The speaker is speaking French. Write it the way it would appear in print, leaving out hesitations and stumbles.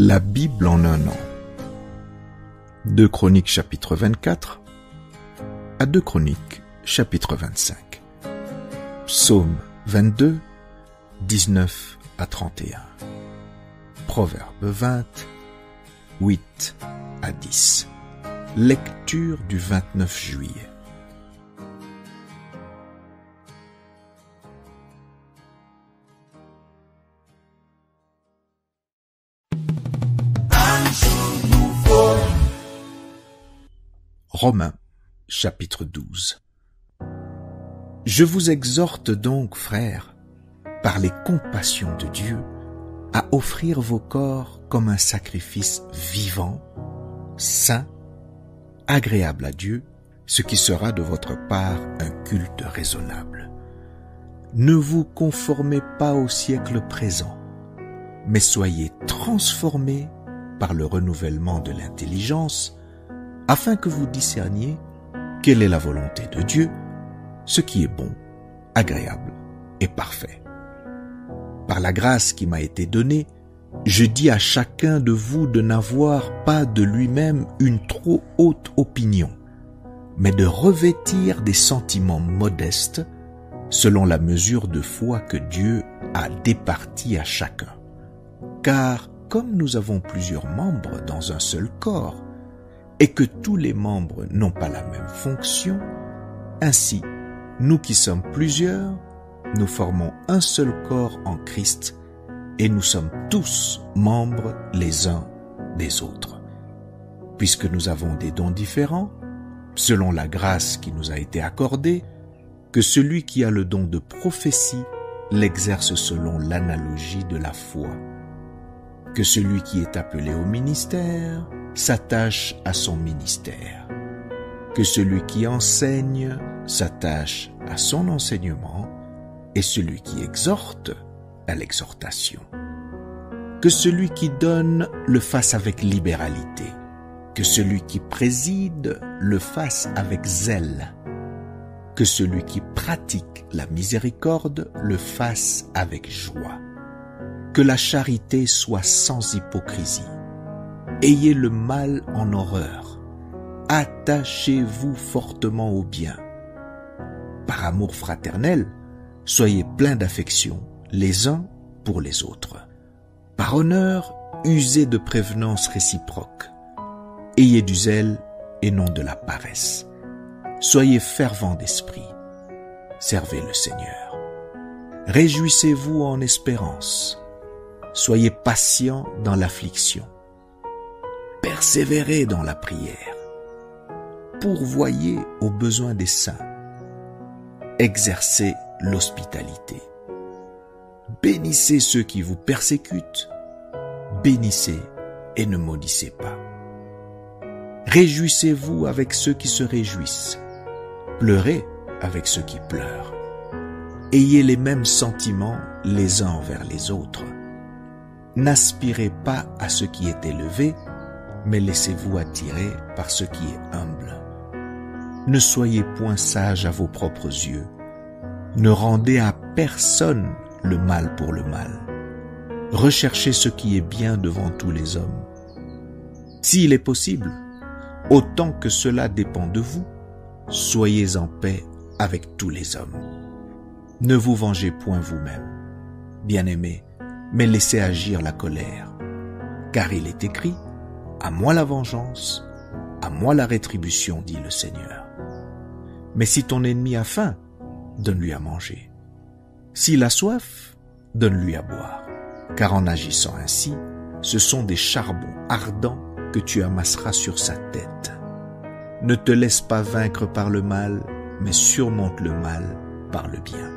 La Bible en un an. 2 Chroniques chapitre 24 à 2 Chroniques chapitre 25. Psaume 22, 19 à 31. Proverbe 20, 8 à 10. Lecture du 29 juillet. Romains, chapitre 12. Je vous exhorte donc, frères, par les compassions de Dieu, à offrir vos corps comme un sacrifice vivant, saint, agréable à Dieu, ce qui sera de votre part un culte raisonnable. Ne vous conformez pas au siècle présent, mais soyez transformés par le renouvellement de l'intelligence, afin que vous discerniez quelle est la volonté de Dieu, ce qui est bon, agréable et parfait. Par la grâce qui m'a été donnée, je dis à chacun de vous de n'avoir pas de lui-même une trop haute opinion, mais de revêtir des sentiments modestes selon la mesure de foi que Dieu a départie à chacun. Car comme nous avons plusieurs membres dans un seul corps, et que tous les membres n'ont pas la même fonction, ainsi, nous qui sommes plusieurs, nous formons un seul corps en Christ et nous sommes tous membres les uns des autres. Puisque nous avons des dons différents, selon la grâce qui nous a été accordée, que celui qui a le don de prophétie l'exerce selon l'analogie de la foi, que celui qui est appelé au ministère s'attache à son ministère, que celui qui enseigne s'attache à son enseignement et celui qui exhorte à l'exhortation. Que celui qui donne le fasse avec libéralité, que celui qui préside le fasse avec zèle, que celui qui pratique la miséricorde le fasse avec joie, que la charité soit sans hypocrisie. Ayez le mal en horreur. Attachez-vous fortement au bien. Par amour fraternel, soyez pleins d'affection les uns pour les autres. Par honneur, usez de prévenance réciproque. Ayez du zèle et non de la paresse. Soyez fervents d'esprit. Servez le Seigneur. Réjouissez-vous en espérance. Soyez patients dans l'affliction. Persévérez dans la prière. Pourvoyez aux besoins des saints. Exercez l'hospitalité. Bénissez ceux qui vous persécutent. Bénissez et ne maudissez pas. Réjouissez-vous avec ceux qui se réjouissent. Pleurez avec ceux qui pleurent. Ayez les mêmes sentiments les uns envers les autres. N'aspirez pas à ce qui est élevé, mais laissez-vous attirer par ce qui est humble. Ne soyez point sages à vos propres yeux. Ne rendez à personne le mal pour le mal. Recherchez ce qui est bien devant tous les hommes. S'il est possible, autant que cela dépend de vous, soyez en paix avec tous les hommes. Ne vous vengez point vous-même, bien-aimés, mais laissez agir la colère. Car il est écrit, « À moi la vengeance, à moi la rétribution, dit le Seigneur. » Mais si ton ennemi a faim, donne-lui à manger. S'il a soif, donne-lui à boire. Car en agissant ainsi, ce sont des charbons ardents que tu amasseras sur sa tête. Ne te laisse pas vaincre par le mal, mais surmonte le mal par le bien.